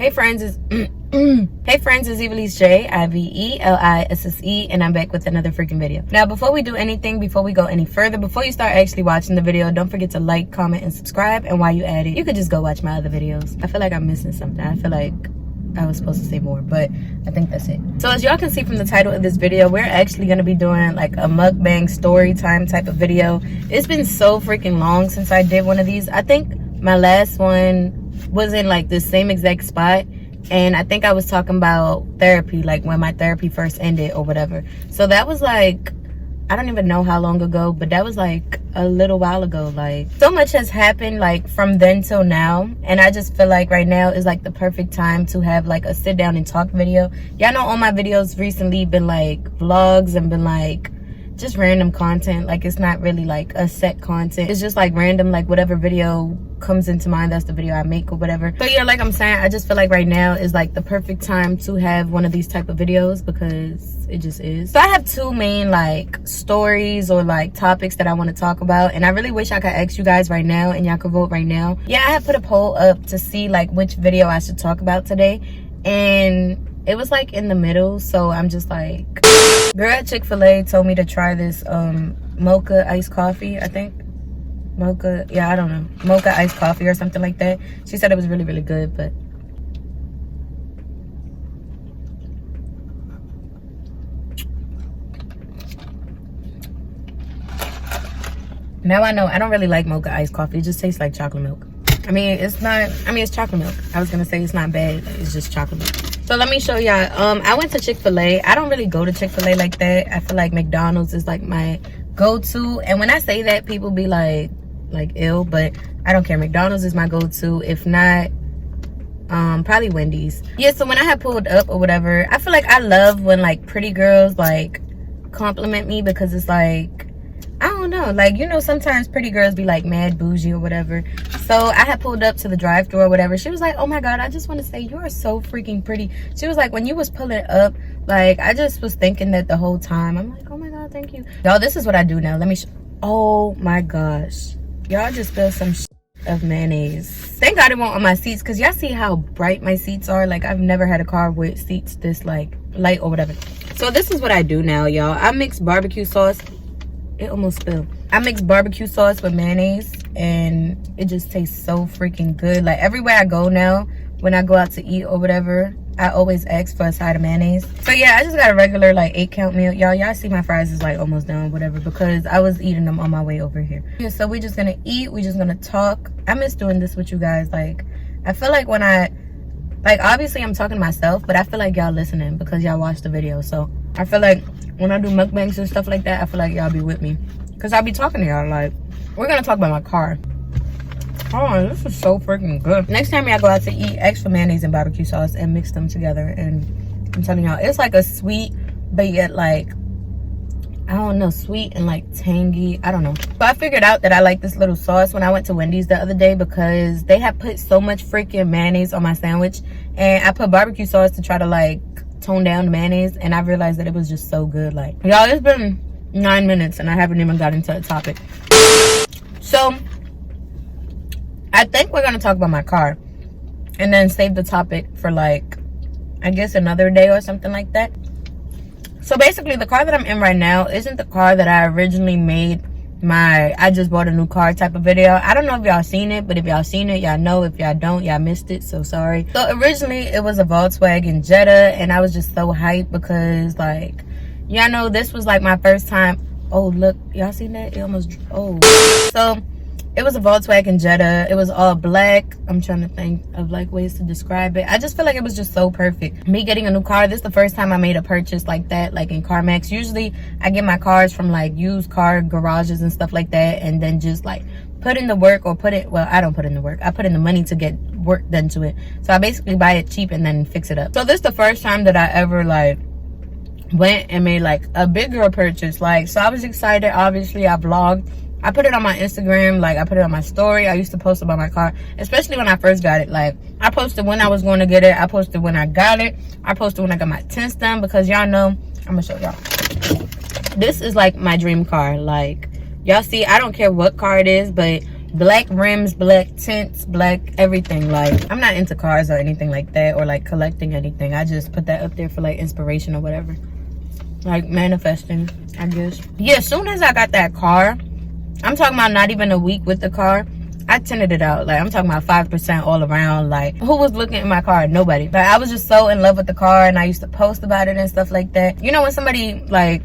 Hey friends, it's hey friends, it's Evilise J, IVELISSE, and I'm back with another freaking video. Now, before we do anything, before we go any further, before you start actually watching the video, don't forget to like, comment, and subscribe. And while you at it, you could just go watch my other videos. I feel like I'm missing something. I feel like I was supposed to say more, but I think that's it. So as y'all can see from the title of this video, we're actually going to be doing like a mukbang story time type of video. It's been so freaking long since I did one of these. I think my last one was in like the same exact spot, and I think I was talking about therapy, like when my therapy first ended or whatever. So that was like, I don't even know how long ago, but that was like a little while ago. Like, so much has happened like from then till now, and I just feel like right now is like the perfect time to have like a sit down and talk video. Y'all know all my videos recently been like vlogs and been like just random content. Like, it's not really like a set content, it's just like random, like whatever video comes into mind, that's the video I make or whatever. So yeah, like I'm saying, I just feel like right now is like the perfect time to have one of these type of videos, because it just is. So I have two main like stories or like topics that I want to talk about, and I really wish I could ask you guys right now and y'all could vote right now. Yeah, I have put a poll up to see like which video I should talk about today, and it was like in the middle. So I'm just like, girl at Chick-fil-A told me to try this mocha iced coffee. I think mocha, yeah, I don't know, mocha iced coffee or something like that. She said it was really, really good. But now I know I don't really like mocha iced coffee. It just tastes like chocolate milk. I mean, it's not, I mean, it's chocolate milk. I was gonna say it's not bad, it's just chocolate milk. So let me show y'all. I went to Chick-fil-A. I don't really go to Chick-fil-A like that. I feel like McDonald's is like my go-to, and when I say that, people be like ill, but I don't care. McDonald's is my go-to. If not, probably Wendy's. Yeah, so when I had pulled up or whatever, I feel like I love when like pretty girls like compliment me, because it's like, I don't know, like, you know, sometimes pretty girls be like mad bougie or whatever. So I had pulled up to the drive-thru or whatever. She was like, oh my god, I just want to say you are so freaking pretty. She was like, when you was pulling up, like, I just was thinking that the whole time. I'm like, oh my god, thank you. Y'all, this is what I do now. Let me oh my gosh, y'all just spilled some of mayonnaise. Thank god it won't on my seats, because y'all see how bright my seats are. Like, I've never had a car with seats this like light or whatever. So this is what I do now, y'all. I mix barbecue sauce. It almost spilled. I mix barbecue sauce with mayonnaise, and it just tastes so freaking good. Like, everywhere I go now, when I go out to eat or whatever, I always ask for a side of mayonnaise. So yeah, I just got a regular like 8-count meal. Y'all see my fries is like almost done, whatever, because I was eating them on my way over here. Yeah, so we're just gonna eat, we're just gonna talk. I miss doing this with you guys. Like, I feel like when obviously I'm talking to myself, but I feel like y'all listening because y'all watch the video. So I feel like when I do mukbangs and stuff like that, I feel like y'all be with me, because I'll be talking to y'all. Like, we're gonna talk about my car. Oh, this is so freaking good. Next time y'all go out to eat, ask for mayonnaise and barbecue sauce and mix them together. And I'm telling y'all, it's like a sweet, but yet like, I don't know, sweet and like tangy. I don't know. So I figured out that I like this little sauce when I went to Wendy's the other day, because they had put so much freaking mayonnaise on my sandwich, and I put barbecue sauce to try to like tone down the mayonnaise, and I realized that it was just so good. Like, y'all, it's been 9 minutes and I haven't even got into the topic. So I think we're gonna talk about my car and then save the topic for like, I guess another day or something like that. So basically, the car that I'm in right now isn't the car that I originally made my I just bought a new car type of video. I don't know if y'all seen it, but if y'all seen it, y'all know. If y'all don't, y'all missed it, so sorry. So originally it was a Volkswagen Jetta, and I was just so hyped because, like, y'all know this was like my first time. Oh look, y'all seen that? It almost, oh. So it was a Volkswagen Jetta. It was all black. I'm trying to think of like ways to describe it. I just feel like it was just so perfect. Me getting a new car, this is the first time I made a purchase like that, like in CarMax. Usually I get my cars from like used car garages and stuff like that, and then just like put in the work, or well, I don't put in the work. I put in the money to get work done to it. So I basically buy it cheap and then fix it up. So this is the first time that I ever like went and made like a bigger purchase. Like, so I was excited. Obviously I vlogged. I put it on my Instagram, like I put it on my story. I used to post about my car, especially when I first got it. Like, I posted when I was going to get it. I posted when I got it. I posted when I got my tints done, because y'all know, I'm gonna show y'all. This is like my dream car. Like, y'all see, I don't care what car it is, but black rims, black tints, black everything. Like, I'm not into cars or anything like that, or like collecting anything. I just put that up there for like inspiration or whatever, like manifesting, I guess. Yeah, as soon as I got that car, I'm talking about not even a week with the car, I tinted it out. Like, I'm talking about 5% all around. Like, who was looking at my car? Nobody. Like, I was just so in love with the car, and I used to post about it and stuff like that. You know, when somebody like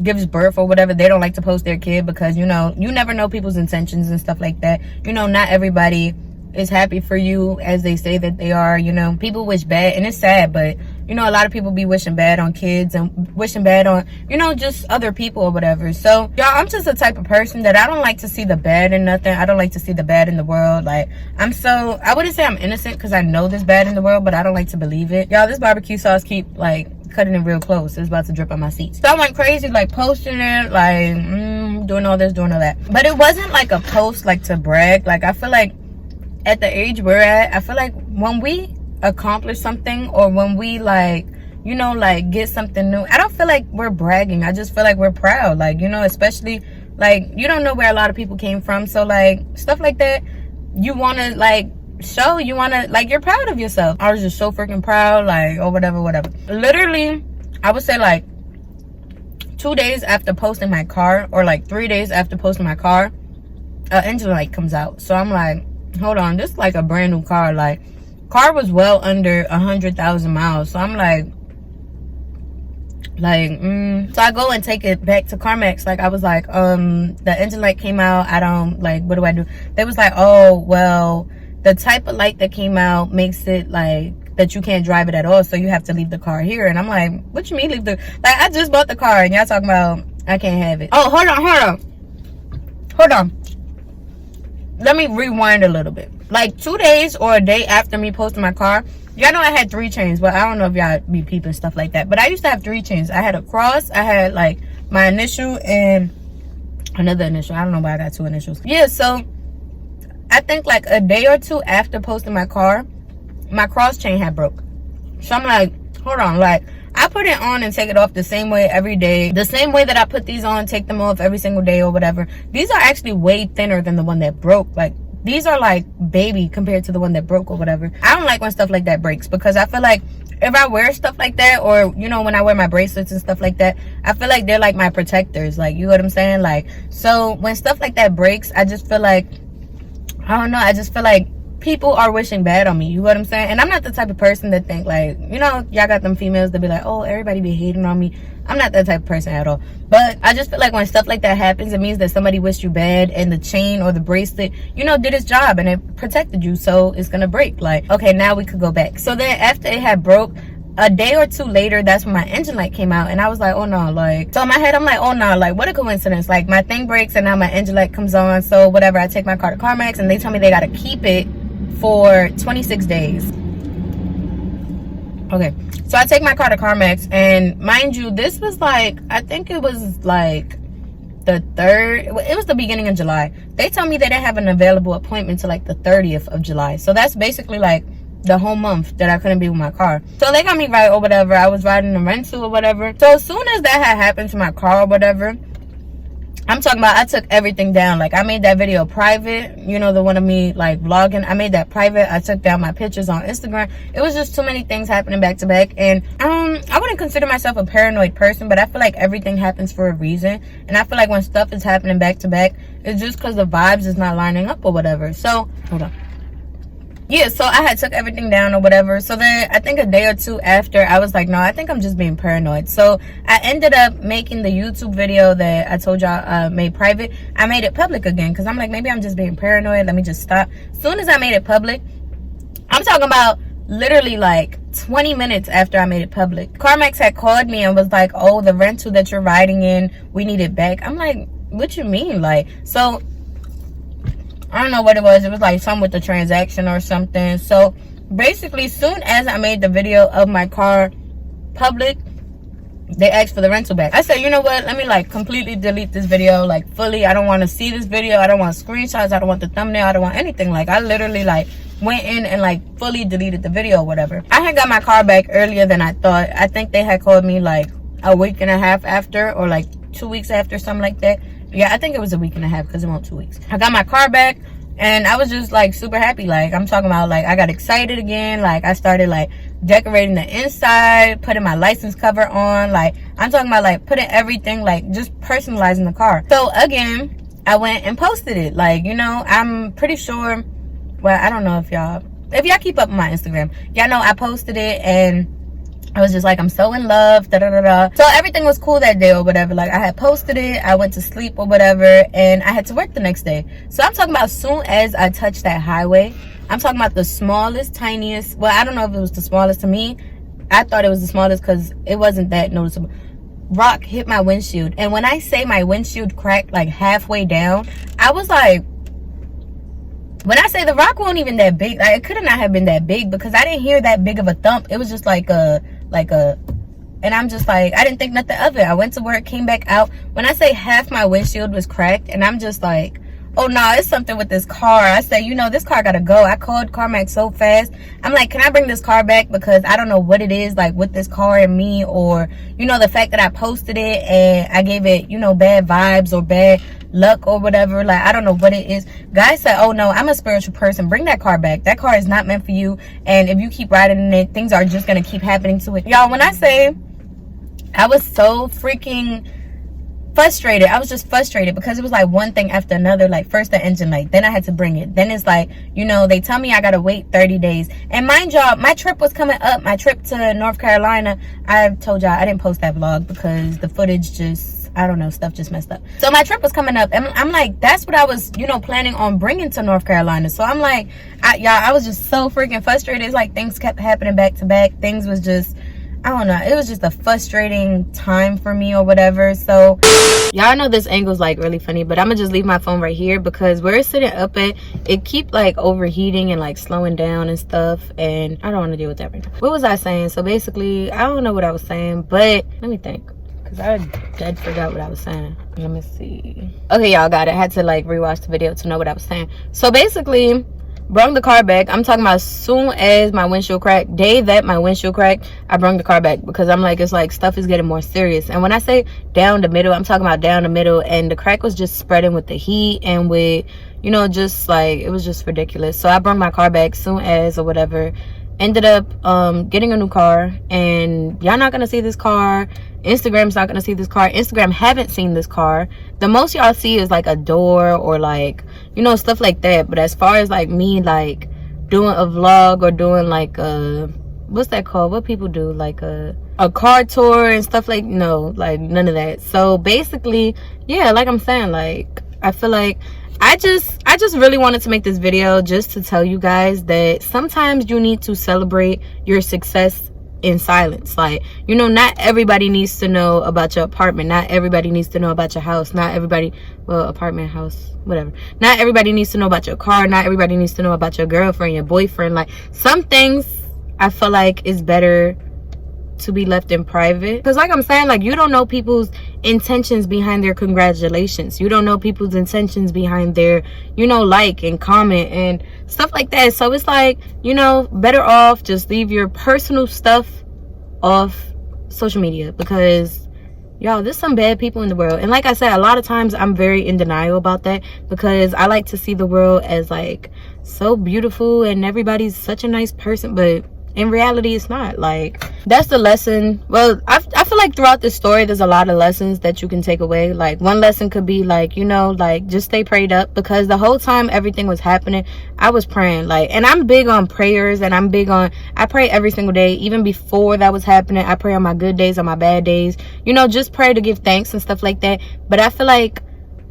gives birth or whatever, they don't like to post their kid because, you know, you never know people's intentions and stuff like that. You know, not everybody is happy for you as they say that they are. You know, people wish bad, and it's sad, but you know, a lot of people be wishing bad on kids and wishing bad on, you know, just other people or whatever. So y'all, I'm just the type of person that I don't like to see the bad in nothing. I don't like to see the bad in the world. Like, I wouldn't say I'm innocent because I know there's bad in the world, but I don't like to believe it. Y'all, this barbecue sauce keep like cutting it real close. It's about to drip on my seat. So I went crazy, like posting it, like doing all this, doing all that. But it wasn't like a post like to brag. Like, I feel like at the age we're at, I feel like when we accomplish something, or when we like, you know, like get something new, I don't feel like we're bragging. I just feel like we're proud. Like, you know, especially like, you don't know where a lot of people came from, so like stuff like that, you want to like show, you want to like, you're proud of yourself. I was just so freaking proud, like, or whatever. Literally, I would say like 2 days after posting my car, or like 3 days after posting my car, an engine light comes out. So I'm like, hold on, this is like a brand new car. Like, car was well under 100,000 miles. So I'm like, so I go and take it back to CarMax. Like, I was like, the engine light came out. I don't, like, what do I do? They was like, oh, well, the type of light that came out makes it like that you can't drive it at all, so you have to leave the car here. And I'm like, what you mean leave the, like, I just bought the car and y'all talking about I can't have it. Oh, hold on. Let me rewind a little bit. Like 2 days or a day after me posting my car, y'all know I had 3 chains. But I don't know if y'all be peeping stuff like that. But I used to have 3 chains. I had a cross. I had like my initial and another initial. I don't know why I got 2 initials. Yeah, so I think like a day or 2 after posting my car, my cross chain had broke. So I'm like, hold on, like, I put it on and take it off the same way every day. The same way that I put these on, take them off every single day or whatever. These are actually way thinner than the one that broke. Like, these are like baby compared to the one that broke or whatever. I don't like when stuff like that breaks, because I feel like if I wear stuff like that, or, you know, when I wear my bracelets and stuff like that, I feel like they're like my protectors. Like, you know what I'm saying? Like, so when stuff like that breaks, I just feel like, I don't know, I just feel like people are wishing bad on me. You know what I'm saying? And I'm not the type of person that think like, you know, y'all got them females that be like, oh, everybody be hating on me. I'm not that type of person at all. But I just feel like when stuff like that happens, it means that somebody wished you bad, and the chain or the bracelet, you know, did its job and it protected you, so it's gonna break. Like, okay, now we could go back. So then after it had broke, a day or 2 later, that's when my engine light came out, and I was like, oh no, like, so in my head I'm like, oh no, like, what a coincidence. Like, my thing breaks and now my engine light comes on. So whatever, I take my car to CarMax and they tell me they gotta keep it for 26 days. Okay, so I take my car to CarMax, and mind you, this was like, I think it was like the 3rd, it was the beginning of July. They told me they didn't have an available appointment till like the 30th of July. So that's basically like the whole month that I couldn't be with my car. So they got me right or whatever. I was riding the rental or whatever. So as soon as that had happened to my car or whatever, I'm talking about, I took everything down. Like, I made that video private, you know, the one of me like vlogging. I made that private. I took down my pictures on Instagram. It was just too many things happening back to back. And I wouldn't consider myself a paranoid person, but I feel like everything happens for a reason. And I feel like when stuff is happening back to back, it's just because the vibes is not lining up or whatever. So hold on. Yeah, so I had took everything down or whatever. So then I think a day or 2 after, I was like, no, I think I'm just being paranoid. So I ended up making the YouTube video that I told y'all made private. I made it public again because I'm like, maybe I'm just being paranoid. Let me just stop. As soon as I made it public, I'm talking about literally like 20 minutes after I made it public, CarMax had called me and was like, oh, the rental that you're riding in, we need it back. I'm like, what you mean? Like, so I don't know what it was. It was like something with the transaction or something. So basically, soon as I made the video of my car public, they asked for the rental back. I said, you know what? Let me like completely delete this video, like fully. I don't want to see this video. I don't want screenshots. I don't want the thumbnail. I don't want anything. Like, I literally like went in and like fully deleted the video or whatever. I had got my car back earlier than I thought. I think they had called me like a week and a half after, or like 2 weeks after, something like that. Yeah, I think it was a week and a half because it went 2 weeks. I got my car back and I was just like super happy. Like, I'm talking about, like, I got excited again. Like, I started like decorating the inside, putting my license cover on. Like, I'm talking about like putting everything, like just personalizing the car. So again, I went and posted it. Like, you know, I'm pretty sure, well, I don't know if y'all keep up with my Instagram, y'all know I posted it and I was just like, I'm so in love, da da da da. So everything was cool that day or whatever. Like, I had posted it, I went to sleep or whatever, and I had to work the next day. So I'm talking about as soon as I touched that highway, I'm talking about the smallest, tiniest, well, I don't know if it was the smallest to me. I thought it was the smallest because it wasn't that noticeable. Rock hit my windshield. And when I say my windshield cracked like halfway down, I was like, when I say the rock wasn't even that big, like, it could not have been that big because I didn't hear that big of a thump. It was just like a, and I'm just like, I didn't think nothing of it. I went to work, came back out. When I say half my windshield was cracked, and I'm just like, oh no, it's something with this car. I say, you know, this car gotta go. I called CarMax so fast. I'm like, can I bring this car back? Because I don't know what it is, like, with this car and me, or, you know, the fact that I posted it and I gave it, you know, bad vibes or bad luck or whatever. Like, I don't know what it is. Guys said, oh no, I'm a spiritual person. Bring that car back. That car is not meant for you. And if you keep riding in it, things are just gonna keep happening to it. Y'all, when I say I was so freaking frustrated, I was just frustrated because it was like one thing after another. Like, first the engine light, then I had to bring it, then it's like, you know, they tell me I gotta wait 30 days. And mind y'all, my trip was coming up, my trip to North Carolina. I told y'all I didn't post that vlog because the footage just, I don't know, stuff just messed up. So my trip was coming up and I'm like, that's what I was, you know, planning on bringing to North Carolina. So I'm like, I was just so freaking frustrated. It's like things kept happening back to back. Things was just, I don't know, it was just a frustrating time for me or whatever. So y'all know this angle's like really funny, but I'm gonna just leave my phone right here because where it's sitting up at, it keep like overheating and like slowing down and stuff, and I don't want to deal with that right now. What was I saying? So basically, I don't know what I was saying, but let me think, because I dead forgot what I was saying. Let me see. Okay, y'all got it. I had to like rewatch the video to know what I was saying. So basically, brung the car back. I'm talking about as soon as my windshield cracked, day that my windshield cracked, I brung the car back because I'm like, it's like stuff is getting more serious. And when I say down the middle, I'm talking about down the middle, and the crack was just spreading with the heat and with, you know, just like, it was just ridiculous. So I brung my car back soon as or whatever. Ended up getting a new car, and y'all not gonna see this car. Instagram's not gonna see this car. Instagram haven't seen this car. The most y'all see is like a door or like, you know, stuff like that. But as far as like me like doing a vlog or doing like a, what's that called, what people do, like a car tour and stuff, like, no, like none of that. So basically, yeah, like I'm saying, like, I feel like I just really wanted to make this video just to tell you guys that sometimes you need to celebrate your success in silence. Like, you know, not everybody needs to know about your apartment, not everybody needs to know about your house, not everybody, well, apartment, house, whatever, not everybody needs to know about your car, not everybody needs to know about your girlfriend, your boyfriend. Like, some things I feel like is better to be left in private, because like I'm saying, like, you don't know people's intentions behind their congratulations. You don't know people's intentions behind their, you know, like and comment and stuff like that. So it's like, you know, better off just leave your personal stuff off social media, because y'all, there's some bad people in the world. And like I said, a lot of times I'm very in denial about that, because I like to see the world as like so beautiful and everybody's such a nice person, but in reality it's not. Like, that's the lesson. Well, I feel like throughout this story there's a lot of lessons that you can take away. Like, one lesson could be like, you know, like, just stay prayed up, because the whole time everything was happening, I was praying. Like, and I'm big on prayers, and I'm big on, I pray every single day. Even before that was happening, I pray on my good days, on my bad days, you know, just pray to give thanks and stuff like that. But I feel like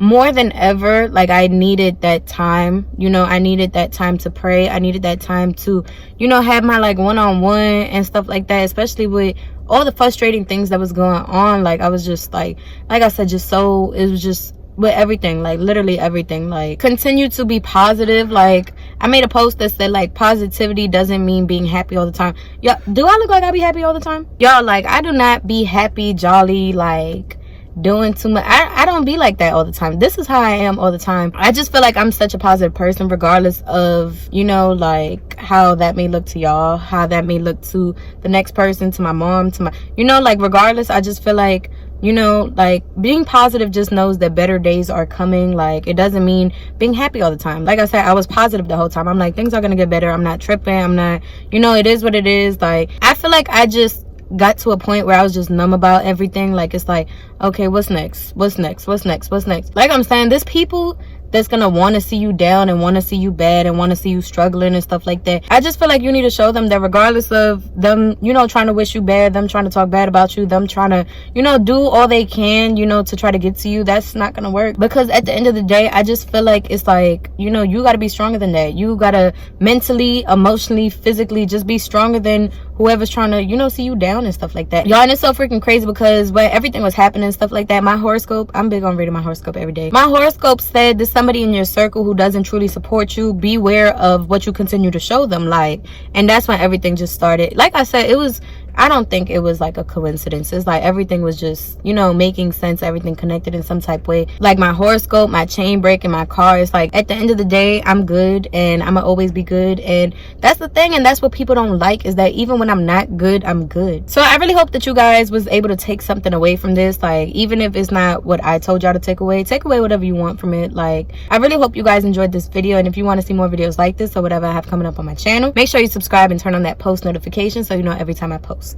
more than ever, like, I needed that time, you know, I needed that time to pray. I needed that time to, you know, have my like one-on-one and stuff like that, especially with all the frustrating things that was going on. Like, I was just like I said, just so, it was just with everything, like literally everything. Like, continue to be positive. Like, I made a post that said like, positivity doesn't mean being happy all the time. Y'all, do I look like I be happy all the time? Y'all, like, I do not be happy, jolly, like doing too much. I don't be like that all the time. This is how I am all the time. I just feel like I'm such a positive person, regardless of, you know, like how that may look to y'all, how that may look to the next person, to my mom, to my, you know, like, regardless, I just feel like you know, like being positive just knows that better days are coming. Like it doesn't mean being happy all the time. Like I said, I was positive the whole time. I'm like, things are gonna get better. I'm not tripping. I'm not, you know, it is what it is. Like I feel like I just got to a point where I was just numb about everything. Like it's like, okay, what's next? What's next? What's next? What's next? Like I'm saying, there's people that's gonna want to see you down and want to see you bad and want to see you struggling and stuff like that. I just feel like you need to show them that regardless of them, you know, trying to wish you bad, them trying to talk bad about you, them trying to, you know, do all they can, you know, to try to get to you, that's not gonna work. Because at the end of the day, I just feel like it's like, you know, you gotta be stronger than that. You gotta mentally, emotionally, physically just be stronger than whoever's trying to, you know, see you down and stuff like that. Y'all, and it's so freaking crazy because when everything was happening and stuff like that, my horoscope, I'm big on reading my horoscope every day. My horoscope said this: somebody in your circle who doesn't truly support you, beware of what you continue to show them. Like, and that's when everything just started. Like I said, it was, I don't think it was like a coincidence. It's like everything was just, you know, making sense, everything connected in some type way. Like my horoscope, my chain break in my car, it's like at the end of the day, I'm good and I'm gonna always be good. And that's the thing, and that's what people don't like, is that even when I'm not good, I'm good. So I really hope that you guys was able to take something away from this. Like, even if it's not what I told y'all to take away whatever you want from it. Like, I really hope you guys enjoyed this video, and if you want to see more videos like this or whatever I have coming up on my channel, make sure you subscribe and turn on that post notification so you know every time I post.